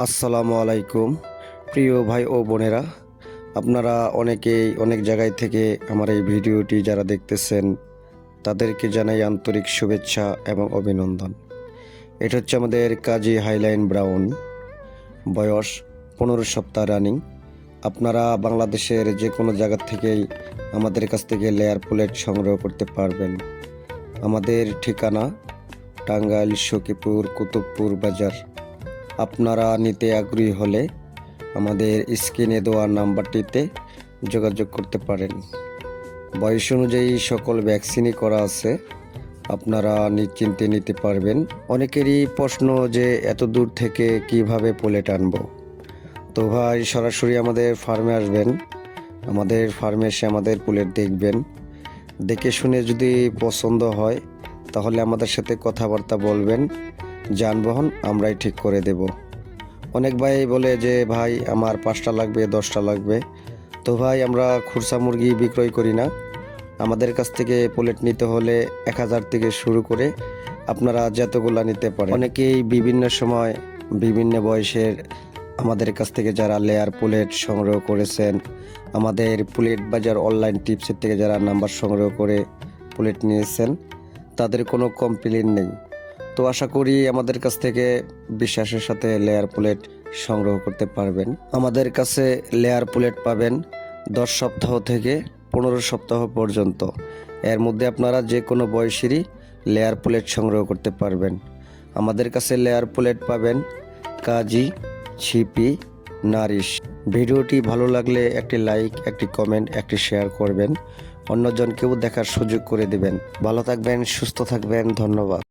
আসসালামু আলাইকুম প্রিয় ভাই ও বোনেরা, আপনারা অনেকেই অনেক জায়গায় থেকে আমার এই ভিডিওটি যারা দেখতেছেন তাদেরকে জানাই আন্তরিক শুভেচ্ছা এবং অভিনন্দন। এটা হচ্ছে আমাদের কাজী হাইলাইন ব্রাউন, বয়স 15 সপ্তাহ রানিং। আপনারা বাংলাদেশের যে কোনো জায়গা থেকেই আমাদের কাছ থেকে লেয়ার পুলেট সংগ্রহ করতে পারবেন। আমাদের ঠিকানা টাঙ্গাইল, সখীপুর, কুতুবপুর বাজার। আপনারা নিতে আগ্রহী হলে আমাদের স্ক্রিনে দেওয়া নাম্বারটিতে যোগাযোগ করতে পারেন। বয়স অনুযায়ী সকল ভ্যাকসিনই করা আছে, আপনারা নিশ্চিন্তে নিতে পারবেন। অনেকেরই প্রশ্ন যে এত দূর থেকে কিভাবে পোলেট আনবো। তো ভাই, সরাসরি আমাদের ফার্মে আসবেন, আমাদের ফার্মে এসে আমাদের পোলেট দেখবেন। দেখে শুনে যদি পছন্দ হয় তাহলে আমাদের সাথে কথাবার্তা বলবেন, যানবাহন আমরাই ঠিক করে দেব। অনেক ভাই বলে যে ভাই আমার 5টা লাগবে, 10টা লাগবে। তো ভাই, আমরা খুরসা মুরগি বিক্রয় করি না। আমাদের কাছ থেকে পোলেট নিতে হলে 1000 থেকে শুরু করে আপনারা যতগুলা নিতে পারেন। অনেকেই বিভিন্ন সময় বিভিন্ন বয়সের আমাদের কাছ থেকে যারা লেয়ার পোলেট সংগ্রহ করেছেন, আমাদের পোলেট বাজার অনলাইন টিপসের থেকে যারা নাম্বার সংগ্রহ করে পোলেট নিয়েছেন, তাদের কোনো কমপ্লেইন নেই। তো আশা করি আমাদের কাছ থেকে বিশ্বাসের সাথে লেয়ার প্লেট সংগ্রহ করতে পারবেন। আমাদের কাছে লেয়ার প্লেট পাবেন 10 সপ্তাহ থেকে 15 সপ্তাহ পর্যন্ত। এর মধ্যে আপনারা যে কোনো বয়সেরই লেয়ার প্লেট সংগ্রহ করতে পারবেন। আমাদের কাছে লেয়ার প্লেট পাবেন কাজী, ছিপি, নারিশ। ভিডিওটি ভালো লাগলে একটি লাইক, একটি কমেন্ট, একটি শেয়ার করবেন, অন্যজনকেও দেখার সুযোগ করে দেবেন। ভালো থাকবেন, সুস্থ থাকবেন, ধন্যবাদ।